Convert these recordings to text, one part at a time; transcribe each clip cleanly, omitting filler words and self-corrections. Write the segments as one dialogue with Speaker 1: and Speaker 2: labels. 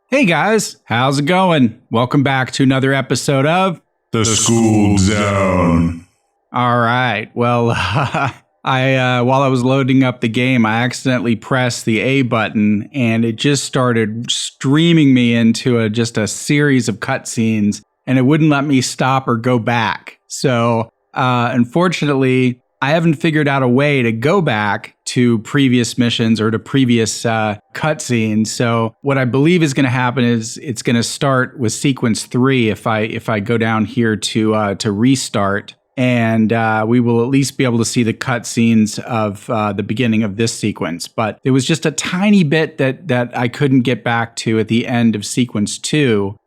Speaker 1: Hey guys, how's it going? Welcome back to another episode of
Speaker 2: The Skooled Zone.
Speaker 1: All right. Well, while I was loading up the game, I accidentally pressed the A button, and it just started streaming me into just a series of cutscenes, and it wouldn't let me stop or go back. So, unfortunately, I haven't figured out a way to go back to previous missions or to previous cutscenes. So what I believe is going to happen is it's going to start with sequence 3 if I go down here to restart, and we will at least be able to see the cutscenes of the beginning of this sequence. But there was just a tiny bit that I couldn't get back to at the end of sequence 2,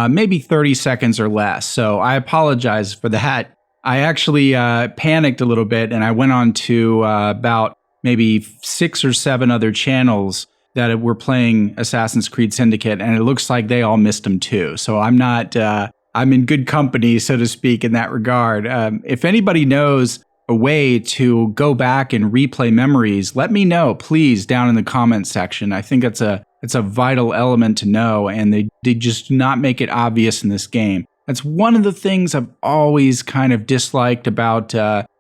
Speaker 1: maybe 30 seconds or less. So I apologize for that. I actually panicked a little bit, and I went on to about maybe 6 or 7 other channels that were playing Assassin's Creed Syndicate, and it looks like they all missed them too. So I'm not, I'm in good company, so to speak, in that regard. If anybody knows a way to go back and replay memories, let me know, please, down in the comments section. I think it's a vital element to know, and they just do not make it obvious in this game. That's one of the things I've always kind of disliked about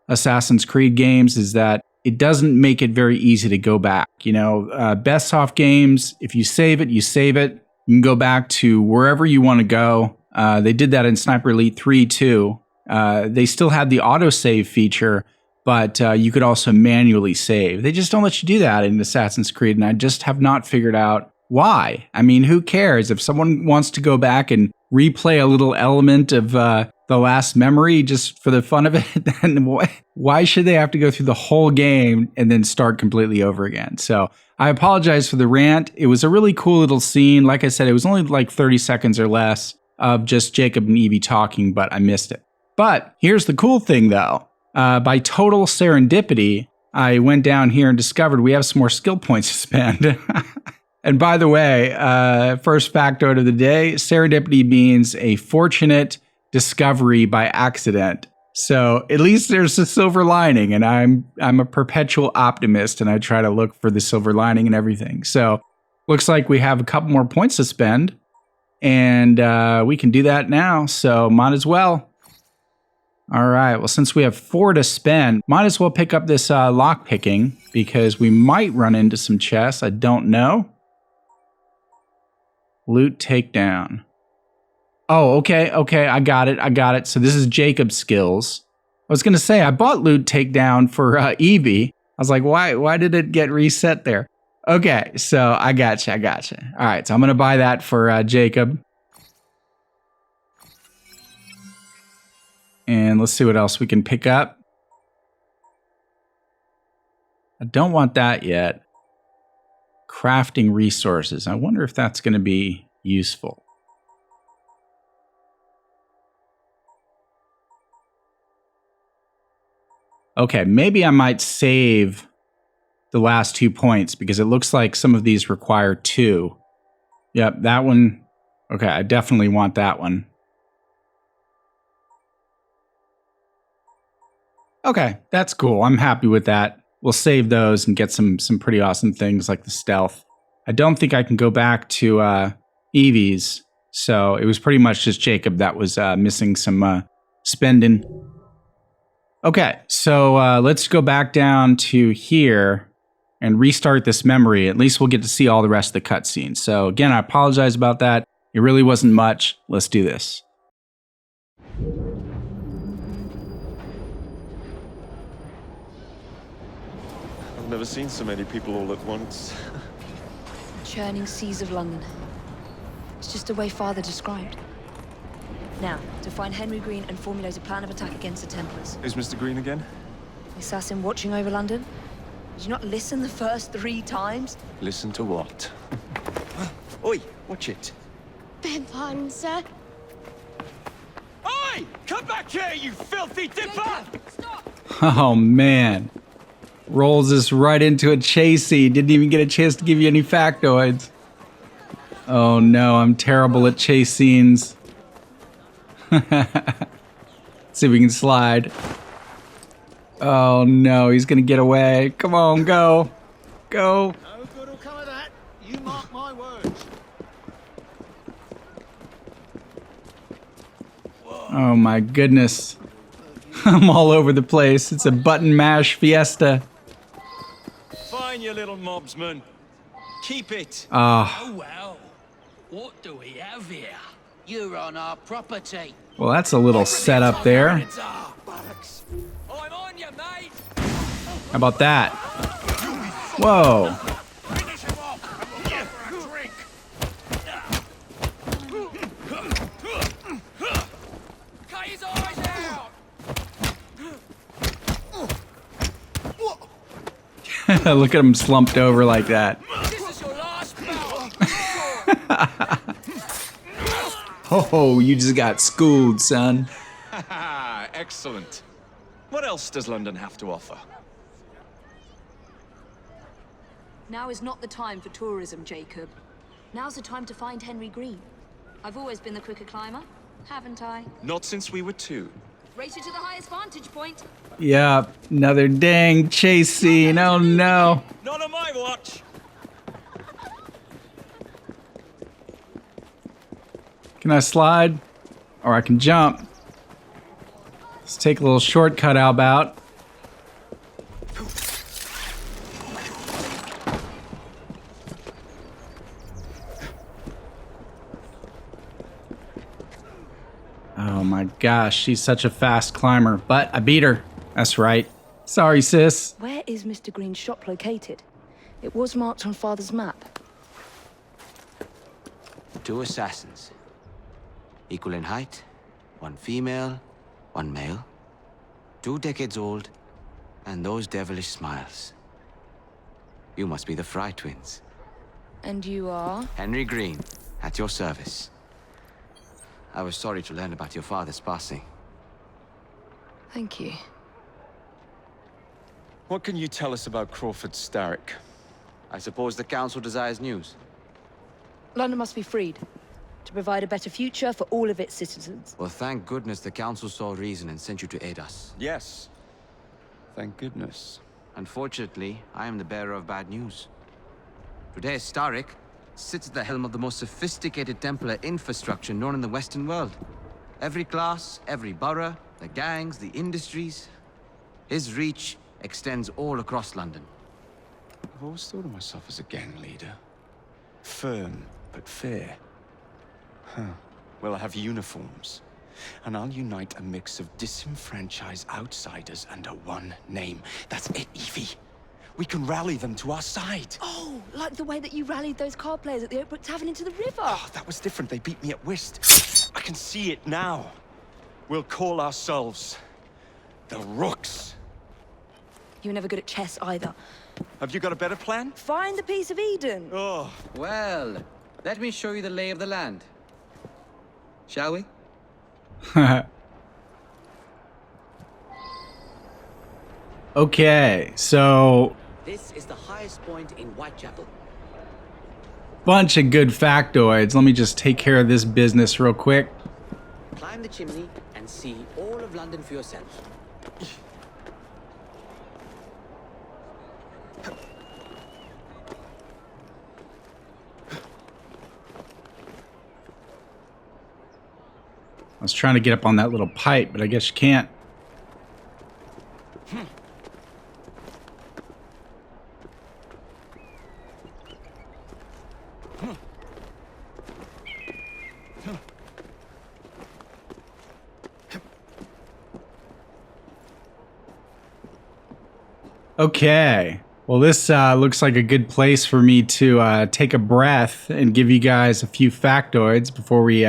Speaker 1: Assassin's Creed games, is that it doesn't make it very easy to go back. You know, best soft games, if you save it, you save it. You can go back to wherever you want to go. They did that in Sniper Elite 3 too. They still had the autosave feature, but you could also manually save. They just don't let you do that in Assassin's Creed, and I just have not figured out why. I mean, who cares? If someone wants to go back and replay a little element of the last memory just for the fun of it, then why should they have to go through the whole game and then start completely over again? So I apologize for the rant. It was a really cool little scene. Like I said, it was only like 30 seconds or less of just Jacob and Evie talking, but I missed it. But here's the cool thing though. By total serendipity, I went down here and discovered we have some more skill points to spend. And by the way, first factoid of the day, serendipity means a fortunate discovery by accident. So at least there's a silver lining, and I'm a perpetual optimist, and I try to look for the silver lining in everything. So looks like we have a couple more points to spend, and we can do that now, so might as well. All right, well, since we have 4 to spend, might as well pick up this lock picking, because we might run into some chests. I don't know. Loot takedown. Oh, okay, I got it. So this is Jacob's skills. I was going to say, I bought loot takedown for Evie. I was like, why did it get reset there? Okay, so I gotcha. All right, so I'm going to buy that for Jacob. And let's see what else we can pick up. I don't want that yet. Crafting resources. I wonder if that's going to be useful. Okay, maybe I might save the last 2 points, because it looks like some of these require 2. Yep, that one. Okay, I definitely want that one. Okay, that's cool. I'm happy with that. We'll save those and get some pretty awesome things like the stealth. I don't think I can go back to Evie's, so it was pretty much just Jacob that was missing some spending. Okay, so let's go back down to here and restart this memory. At least we'll get to see all the rest of the cutscenes. So again, I apologize about that. It really wasn't much. Let's do this.
Speaker 3: I've never seen so many people all at once.
Speaker 4: Churning seas of London. It's just the way Father described. Now, to find Henry Green and formulate a plan of attack against the Templars.
Speaker 3: Is Mr. Green again?
Speaker 4: The assassin watching over London? Did you not listen the first 3 times?
Speaker 3: Listen to what? Oi, watch it.
Speaker 5: Beg pardon, sir.
Speaker 6: Oi! Come back here, you filthy dipper!
Speaker 4: Stop!
Speaker 1: Oh man. Rolls us right into a chase scene. Didn't even get a chance to give you any factoids. Oh no, I'm terrible at chase scenes. Let's see if we can slide. Oh no, he's gonna get away. Come on, go. Go.
Speaker 6: No good will come of that. You mark my words.
Speaker 1: Oh my goodness. I'm all over the place. It's a button mash fiesta.
Speaker 6: Fine, you little mobsman. Keep it.
Speaker 1: Ah.
Speaker 7: Oh well, what do we have here? You're on our property.
Speaker 1: Well, that's a little setup there.
Speaker 6: I'm on you, mate.
Speaker 1: How about that? Whoa.
Speaker 6: Finish him off. Yeah, drink. Cut his eyes out.
Speaker 1: Look at him slumped over like that.
Speaker 6: This is your last bout.
Speaker 1: Oh, you just got schooled, son.
Speaker 3: Excellent. What else does London have to offer?
Speaker 4: Now is not the time for tourism, Jacob. Now's the time to find Henry Green. I've always been the quicker climber, haven't I?
Speaker 3: Not since we were 2.
Speaker 4: Race you to the highest vantage point.
Speaker 1: Yeah, another dang chase scene. Oh no.
Speaker 6: Not on my watch.
Speaker 1: Can I slide? Or I can jump. Let's take a little shortcut about. Oh my gosh, she's such a fast climber, but I beat her. That's right. Sorry, sis.
Speaker 4: Where is Mr. Green's shop located? It was marked on Father's map.
Speaker 7: 2 assassins. Equal in height, 1 female, 1 male. 2 decades old, and those devilish smiles. You must be the Fry twins.
Speaker 4: And you are?
Speaker 7: Henry Green, at your service. I was sorry to learn about your father's passing.
Speaker 4: Thank you.
Speaker 3: What can you tell us about Crawford Starrick?
Speaker 7: I suppose the council desires news.
Speaker 4: London must be freed to provide a better future for all of its citizens.
Speaker 7: Well, thank goodness the council saw reason and sent you to aid us.
Speaker 3: Yes. Thank goodness.
Speaker 7: Unfortunately, I am the bearer of bad news. Today, Starrick sits at the helm of the most sophisticated Templar infrastructure known in the Western world. Every class, every borough, the gangs, the industries. His reach extends all across London.
Speaker 3: I've always thought of myself as a gang leader. Firm, but fair. Huh. Well, I have uniforms. And I'll unite a mix of disenfranchised outsiders under one name. That's it, Evie. We can rally them to our side.
Speaker 4: Oh, like the way that you rallied those card players at the Oakbrook Tavern into the river.
Speaker 3: Oh, that was different. They beat me at Whist. I can see it now. We'll call ourselves the Rooks.
Speaker 4: You were never good at chess either.
Speaker 3: Have you got a better plan?
Speaker 4: Find the piece of Eden.
Speaker 3: Oh,
Speaker 7: Well, let me show you the lay of the land. Shall we?
Speaker 1: Okay, so
Speaker 7: This is the highest point in Whitechapel.
Speaker 1: bunch of good factoids. Let me just take care of this business real quick.
Speaker 7: Climb the chimney and see all of London for yourself.
Speaker 1: I was trying to get up on that little pipe, but I guess you can't. Okay. Well, this looks like a good place for me to take a breath and give you guys a few factoids before we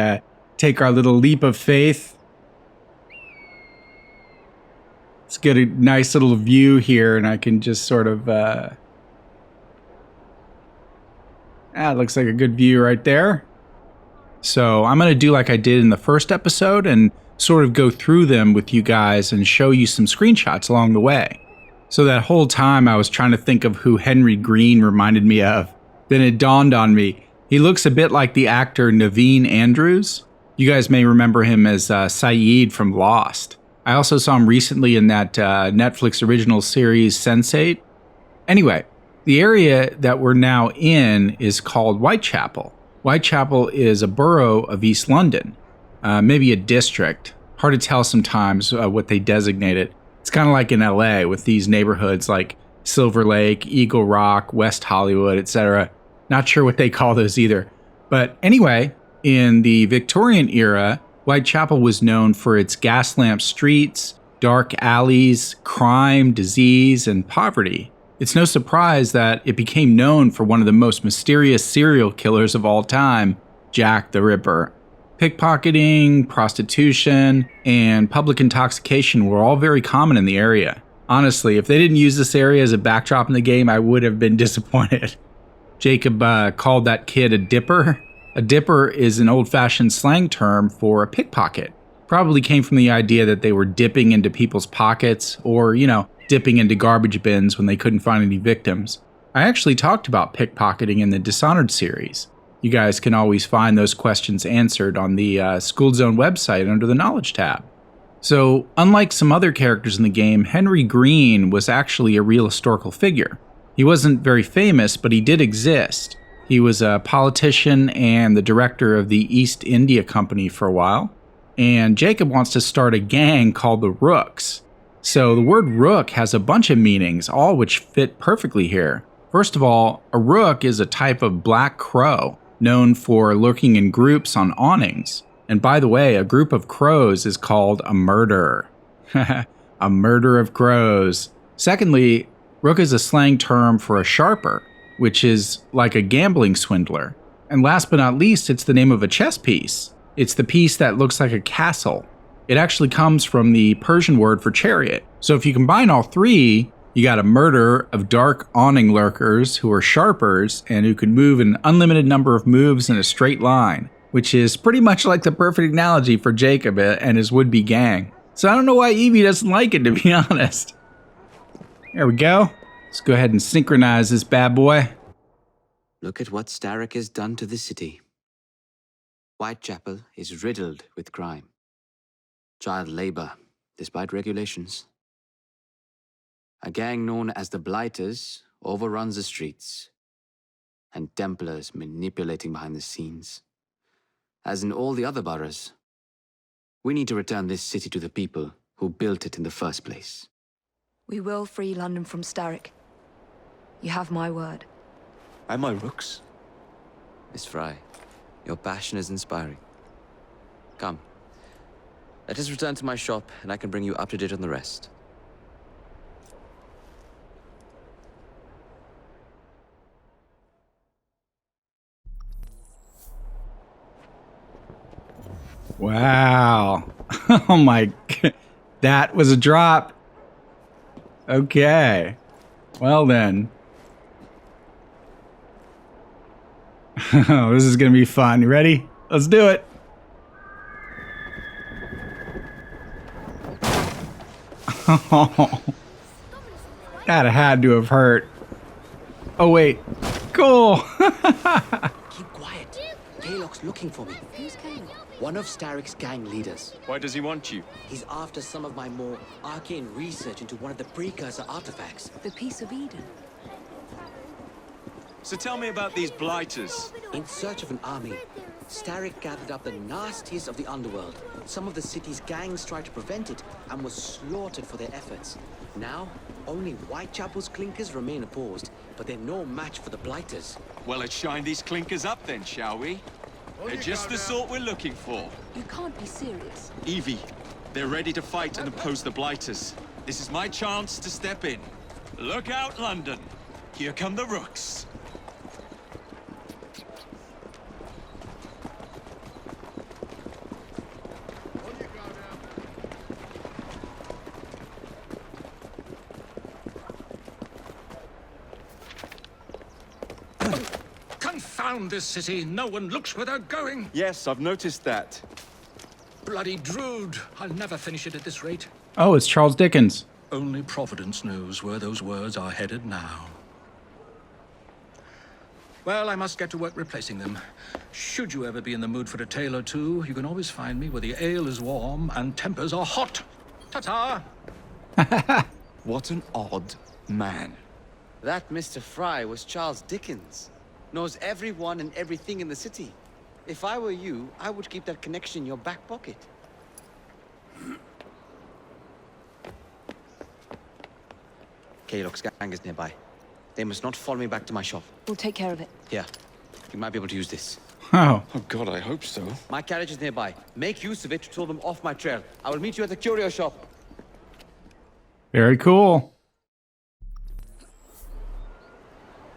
Speaker 1: take our little leap of faith. Let's get a nice little view here, and I can just sort of... it looks like a good view right there. So I'm going to do like I did in the first episode and sort of go through them with you guys and show you some screenshots along the way. So that whole time I was trying to think of who Henry Green reminded me of. Then it dawned on me. He looks a bit like the actor Naveen Andrews. You guys may remember him as Saeed from Lost. I also saw him recently in that Netflix original series Sense8. Anyway, the area that we're now in is called Whitechapel. Whitechapel is a borough of East London, maybe a district. Hard to tell sometimes what they designate it. It's kind of like in LA with these neighborhoods like Silver Lake, Eagle Rock, West Hollywood, etc. Not sure what they call those either. But anyway, in the Victorian era, Whitechapel was known for its gas lamp streets, dark alleys, crime, disease, and poverty. It's no surprise that it became known for one of the most mysterious serial killers of all time, Jack the Ripper. Pickpocketing, prostitution, and public intoxication were all very common in the area. Honestly, if they didn't use this area as a backdrop in the game, I would have been disappointed. Jacob called that kid a dipper. A dipper is an old-fashioned slang term for a pickpocket. Probably came from the idea that they were dipping into people's pockets or, dipping into garbage bins when they couldn't find any victims. I actually talked about pickpocketing in the Dishonored series. You guys can always find those questions answered on the Skooled Zone website under the Knowledge tab. So, unlike some other characters in the game, Henry Green was actually a real historical figure. He wasn't very famous, but he did exist. He was a politician and the director of the East India Company for a while. And Jacob wants to start a gang called the Rooks. So the word rook has a bunch of meanings, all which fit perfectly here. First of all, a rook is a type of black crow, known for lurking in groups on awnings. And by the way, a group of crows is called a murderer. A murder of crows. Secondly, rook is a slang term for a sharper, which is like a gambling swindler. And last but not least, it's the name of a chess piece. It's the piece that looks like a castle. It actually comes from the Persian word for chariot. So if you combine all three, you got a murder of dark awning lurkers who are sharpers and who can move an unlimited number of moves in a straight line, which is pretty much like the perfect analogy for Jacob and his would-be gang. So I don't know why Evie doesn't like it, to be honest. There we go. Let's go ahead and synchronize this bad boy.
Speaker 7: Look at what Starrick has done to the city. Whitechapel is riddled with crime. Child labor, despite regulations. A gang known as the Blighters overruns the streets, and Templars manipulating behind the scenes. As in all the other boroughs, we need to return this city to the people who built it in the first place.
Speaker 4: We will free London from Starrick. You have my word.
Speaker 3: And my rooks.
Speaker 7: Miss Fry, your passion is inspiring. Come, let us return to my shop, and I can bring you up to date on the rest.
Speaker 1: Wow. Oh my God. That was a drop. Okay. Well then. This is going to be fun. You ready? Let's do it. Oh, that had to have hurt. Oh wait. Cool.
Speaker 8: Keep quiet. Kaylock's looking for me.
Speaker 4: Who's Kane?
Speaker 8: One of Starrick's gang leaders.
Speaker 3: Why does he want you?
Speaker 8: He's after some of my more arcane research into one of the precursor artifacts.
Speaker 4: The Piece of Eden.
Speaker 3: So tell me about these blighters.
Speaker 8: In search of an army, Starrick gathered up the nastiest of the underworld. Some of the city's gangs tried to prevent it and were slaughtered for their efforts. Now, only Whitechapel's clinkers remain opposed, but they're no match for the Blighters.
Speaker 3: Well, let's shine these clinkers up then, shall we? They're just the sort we're looking for.
Speaker 4: You can't be serious.
Speaker 3: Evie, they're ready to fight and oppose the blighters. This is my chance to step in. Look out, London. Here come the rooks.
Speaker 9: Confound this city. No one looks where they're going.
Speaker 3: Yes, I've noticed that.
Speaker 9: Bloody Drood. I'll never finish it at this rate.
Speaker 1: Oh, it's Charles Dickens.
Speaker 9: Only Providence knows where those words are headed now. Well, I must get to work replacing them. Should you ever be in the mood for a tale or two, you can always find me where the ale is warm and tempers are hot. Ta-ta!
Speaker 3: What an odd man.
Speaker 7: That Mr. Fry was Charles Dickens. Knows everyone and everything in the city. If I were you, I would keep that connection in your back pocket.
Speaker 8: Kaylock's gang is nearby. They must not follow me back to my shop.
Speaker 4: We'll take care of it.
Speaker 8: Here, you might be able to use this.
Speaker 1: Oh,
Speaker 3: Oh God, I hope so.
Speaker 8: My carriage is nearby. Make use of it to throw them off my trail. I will meet you at the curio shop.
Speaker 1: very cool.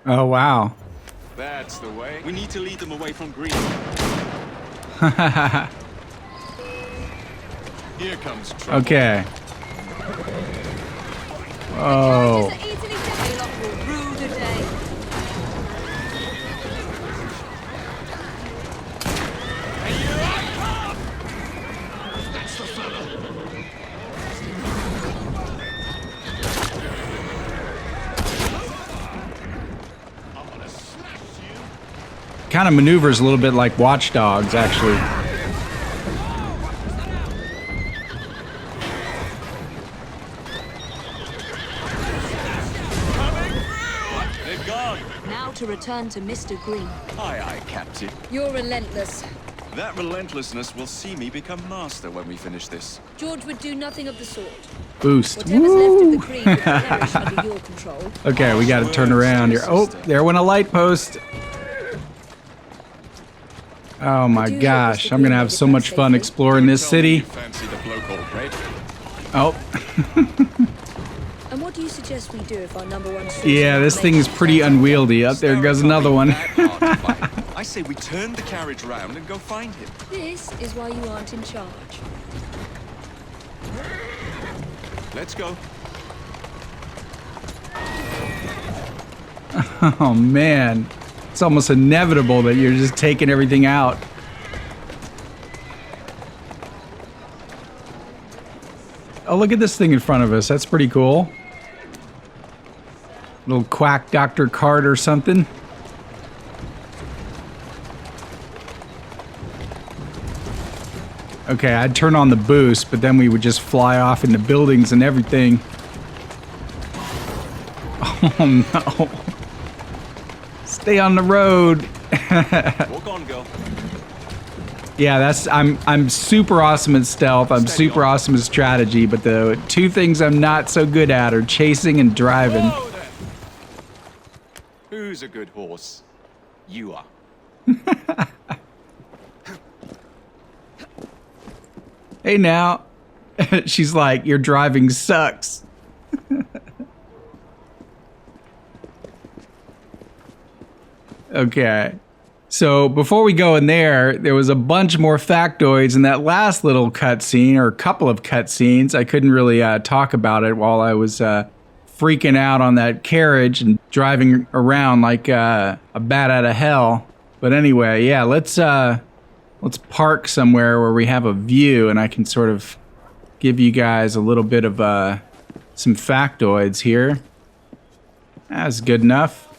Speaker 1: Oh, wow.
Speaker 3: That's the way. We need to lead them away from Green. Here comes trouble.
Speaker 1: Okay. Oh.
Speaker 4: Kaylock will rue the day.
Speaker 1: Kind of maneuvers a little bit like Watch Dogs, actually.
Speaker 3: They've gone.
Speaker 4: Now to return to Mr. Green.
Speaker 3: Aye, aye, Captain.
Speaker 4: You're relentless.
Speaker 3: That relentlessness will see me become master when we finish this.
Speaker 4: George would do nothing of the sort.
Speaker 1: Boost.
Speaker 4: Whatever's left of
Speaker 1: Woo!
Speaker 4: the Creed will perish under your control.
Speaker 1: Okay, we gotta turn around here. Oh, there went a light post. Oh my gosh, I'm gonna have so much fun exploring this
Speaker 3: Tell me you
Speaker 1: city.
Speaker 3: fancy the bloke all red.
Speaker 1: Oh,
Speaker 4: And what do you suggest we do if our number one source
Speaker 1: yeah, this thing is pretty unwieldy. Up there goes another one.
Speaker 3: I say we turn the carriage round and go find him.
Speaker 4: This is why you aren't in charge.
Speaker 3: Let's go.
Speaker 1: Oh man, it's almost inevitable that you're just taking everything out. Oh, look at this thing in front of us. That's pretty cool. Little quack Dr. Cart or something. Okay, I'd turn on the boost, but then we would just fly off into buildings and everything. Oh no. Stay on the road.
Speaker 3: Walk on, girl.
Speaker 1: Yeah, that's I'm super awesome at stealth. I'm super awesome at strategy, but the two things I'm not so good at are chasing and driving.
Speaker 3: Whoa there. Who's a good horse? You are.
Speaker 1: Hey now. She's like, your driving sucks. Okay. So before we go in there was a bunch more factoids in that last little cutscene, or couple of cutscenes. I couldn't really talk about it while I was freaking out on that carriage and driving around like a bat out of hell. But anyway, yeah, let's park somewhere where we have a view and I can sort of give you guys a little bit of some factoids here. That's good enough.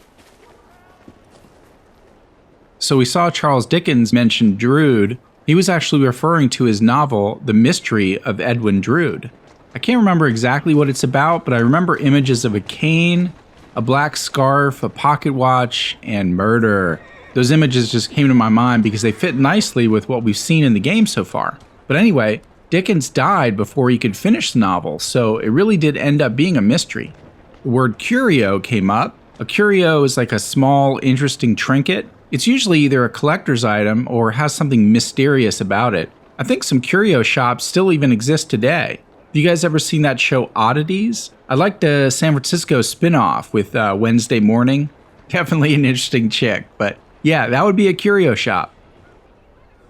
Speaker 1: So we saw Charles Dickens mention Drood. He was actually referring to his novel, The Mystery of Edwin Drood. I can't remember exactly what it's about, but I remember images of a cane, a black scarf, a pocket watch, and murder. Those images just came to my mind because they fit nicely with what we've seen in the game so far. But anyway, Dickens died before he could finish the novel, so it really did end up being a mystery. The word curio came up. A curio is like a small, interesting trinket. It's usually either a collector's item or has something mysterious about it. I think some curio shops still even exist today. Have you guys ever seen that show Oddities? I liked the San Francisco spin-off with Wednesday Morning. Definitely an interesting chick, but yeah, that would be a curio shop.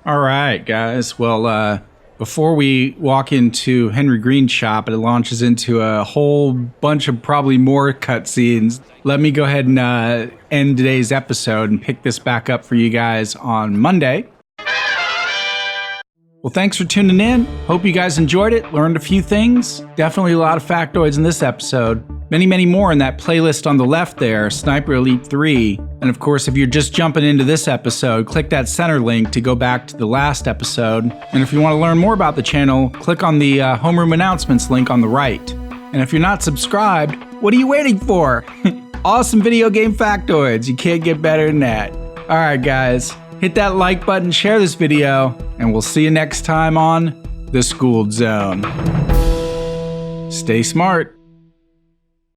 Speaker 1: All right, guys. Well, before we walk into Henry Green's shop, it launches into a whole bunch of probably more cutscenes. Let me go ahead and end today's episode and pick this back up for you guys on Monday. Well, thanks for tuning in. Hope you guys enjoyed it, learned a few things. Definitely a lot of factoids in this episode. Many, many more in that playlist on the left there, Sniper Elite 3. And of course, if you're just jumping into this episode, click that center link to go back to the last episode. And if you want to learn more about the channel, click on the homeroom announcements link on the right. And if you're not subscribed, what are you waiting for? Awesome video game factoids. You can't get better than that. All right, guys. Hit that like button, share this video, and we'll see you next time on the Skooled Zone. Stay smart.